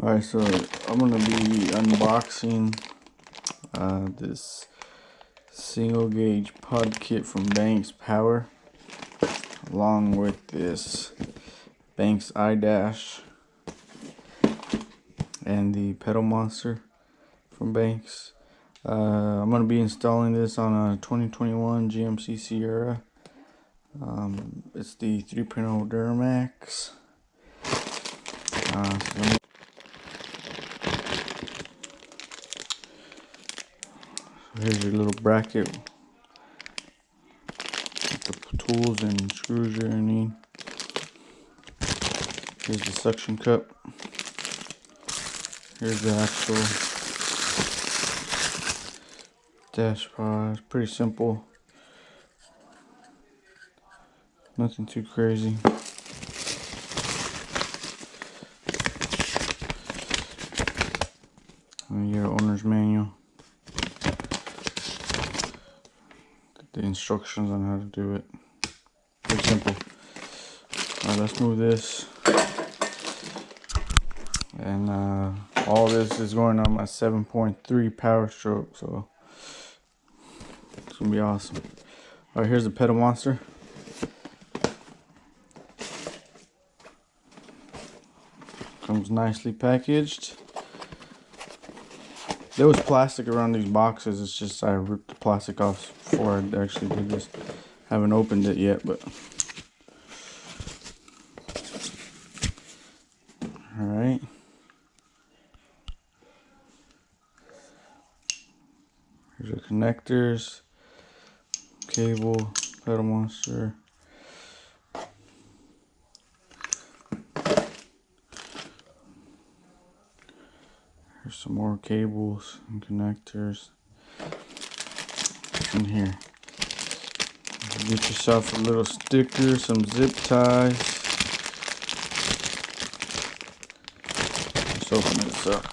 Alright, so I'm going to be unboxing this single gauge pod kit from Banks Power, along with this Banks iDash and the Pedalmonster from Banks. I'm going to be installing this on a 2021 GMC Sierra. It's the 3.0 Duramax. Here's your little bracket with the tools and screws you're gonna need. Here's the suction cup. Here's the actual dash pod. Pretty simple. Nothing too crazy. And your owner's manual. The instructions on how to do it. Pretty simple. Alright, let's move this. And all this is going on my 7.3 power stroke, so it's gonna be awesome. Alright, here's the Pedalmonster. Comes nicely packaged. There was plastic around these boxes. It's just I ripped the plastic off before I actually did this. Haven't opened it yet, but alright. Here's the connectors, cable, Pedalmonster. Here's some more cables and connectors in here. Get yourself a little sticker, some zip ties. Let's open this up.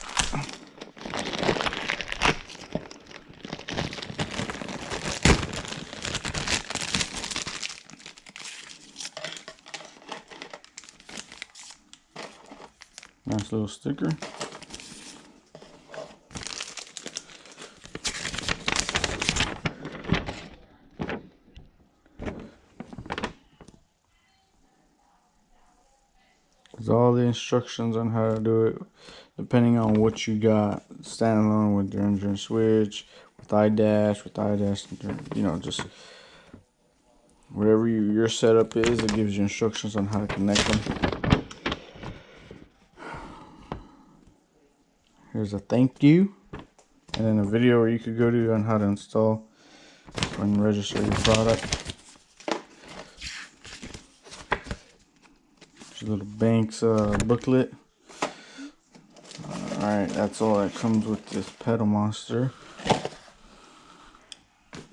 Nice little sticker. There's all the instructions on how to do it, depending on what you got. Standalone with your engine switch, with iDash, you know, just whatever your setup is, it gives you instructions on how to connect them. Here's a thank you, and then a video where you could go to on how to install and register your product. A little Banks booklet. Alright, that's all that comes with this Pedalmonster.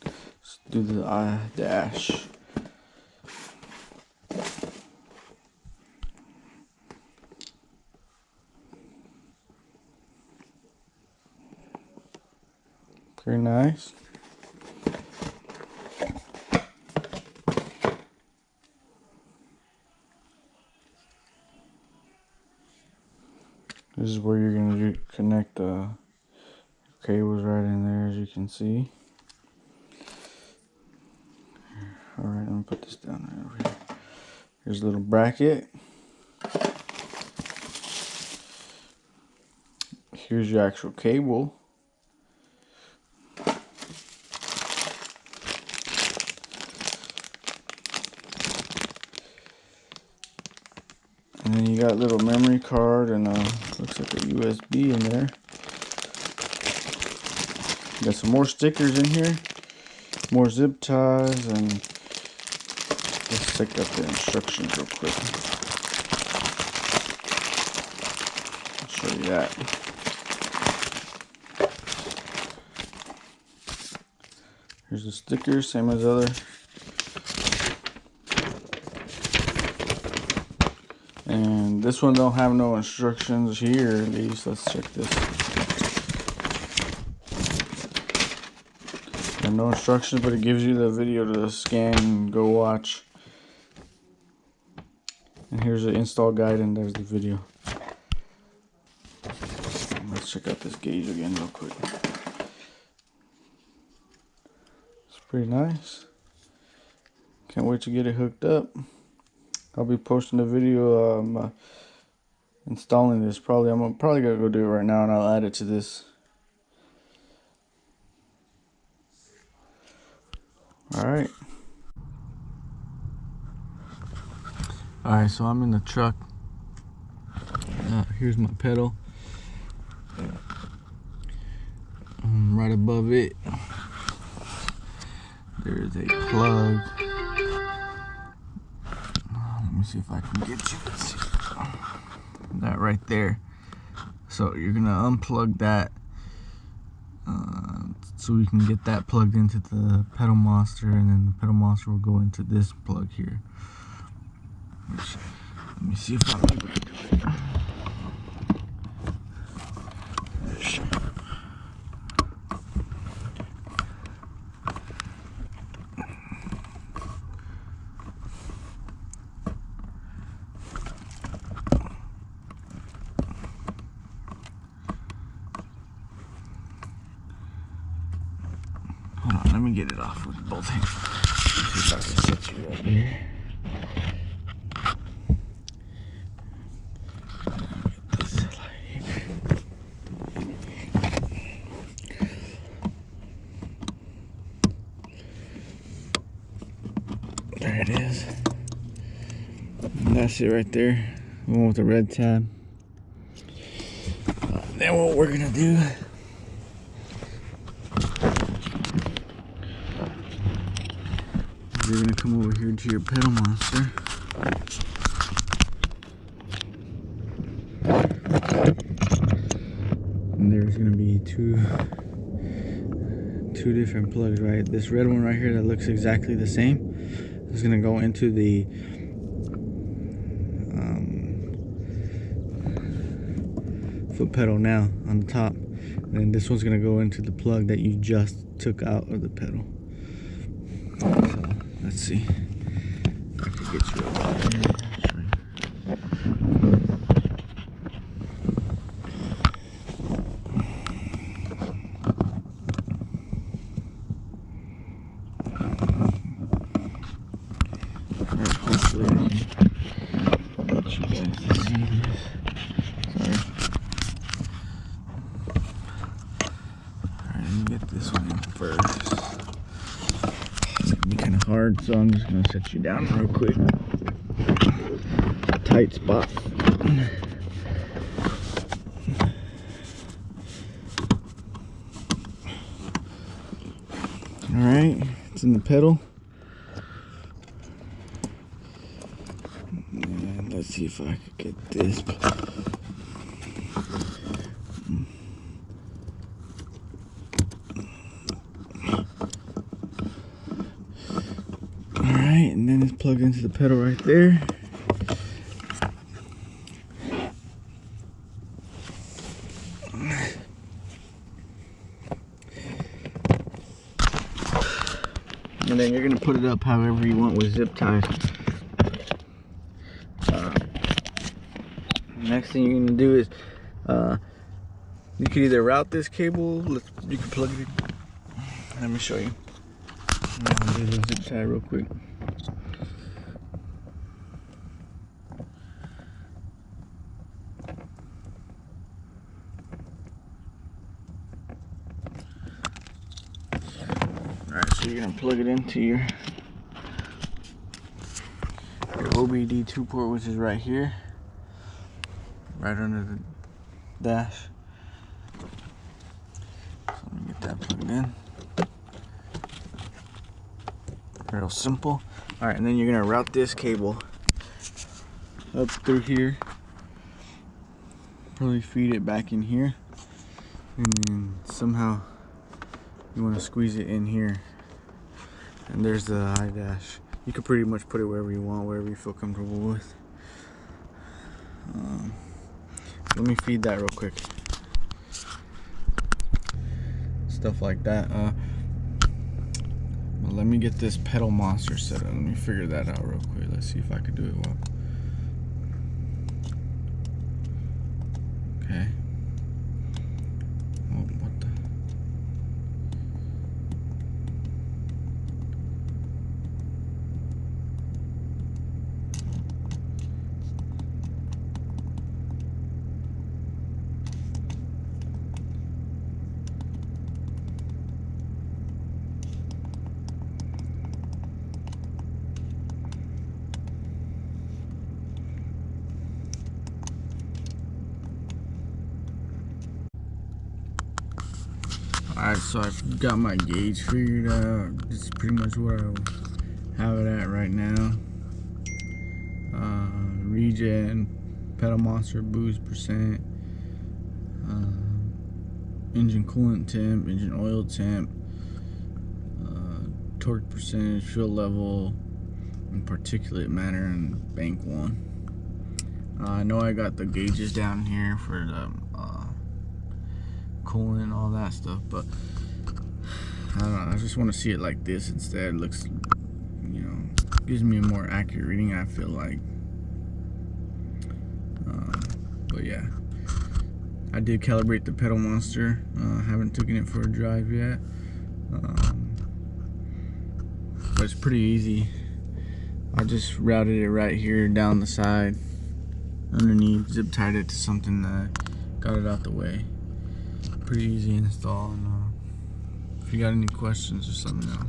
Let's do the iDash. Very nice. This is where you're going to connect the cables right in there, as you can see. Alright, I'm going to put this down right over here. Here's a little bracket. Here's your actual cable. And then you got a little memory card and looks like a USB in there. Got some more stickers in here, more zip ties, and let's check out the instructions real quick. I'll show you that. Here's the sticker, same as other. And this one don't have no instructions here, at least. Let's check this. And no instructions, but it gives you the video to scan and go watch. And here's the install guide, and there's the video. check out this gauge again real quick. It's pretty nice. Can't wait to get it hooked up. I'll be posting a video installing this. I'm probably gonna go do it right now, and I'll add it to this. Alright. Alright, so I'm in the truck. Here's my pedal. Right above it, there's a plug. Let me see if I can get you to see that right there. So you're gonna unplug that so we can get that plugged into the Pedalmonster, and then the Pedalmonster will go into this plug here. Which, let me see if I'm able to do it. Hold on, let me get it off with both hands. Let's see if I can set you up here. Get this light here. There it is. And that's it right there. The one with the red tab. Then what we're gonna do, you're gonna come over here to your Pedalmonster. And there's gonna be two different plugs, right? This red one right here that looks exactly the same is gonna go into the foot pedal now on the top. And then this one's gonna go into the plug that you just took out of the pedal. So, let's see if I can get you over here. Hopefully I can get you guys to see this. Sorry. Alright, let me get this one in first. It's gonna be kind of hard, so I'm just gonna set you down real quick. Tight spot. Alright, it's in the pedal. And let's see if I could get this. Alright, and then it's plugged into the pedal right there. And then you're going to put it up however you want with zip ties. Next thing you're going to do is you can either route this cable, you can plug it in. Let me show you. I'll do the zip tie real quick. Alright, so you're going to plug it into your OBD2 port, which is right here, right under the dash. So let me get that plugged in. Real simple. Alright, and then you're going to route this cable up through here. Probably feed it back in here. And then somehow you want to squeeze it in here. And there's the iDash. You can pretty much put it wherever you want, wherever you feel comfortable with. Let me feed that real quick. Stuff like that. Well, let me get this Pedalmonster set up. Let me figure that out real quick. Let's see if I can do it well. Okay. Alright, so I've got my gauge figured out. This is pretty much where I have it at right now. Regen, Pedalmonster boost percent, engine coolant temp, engine oil temp, torque percentage, fuel level, and particulate matter, and bank 1. I know I got the gauges down here for the coolant and all that stuff, but I don't know, I just want to see it like this instead. It looks, you know, gives me a more accurate reading, I feel like. But yeah, I did calibrate the Pedalmonster. Haven't taken it for a drive yet, but it's pretty easy. I just routed it right here down the side, underneath, zip tied it to something that got it out the way. Pretty easy install. And if you got any questions, just let me know.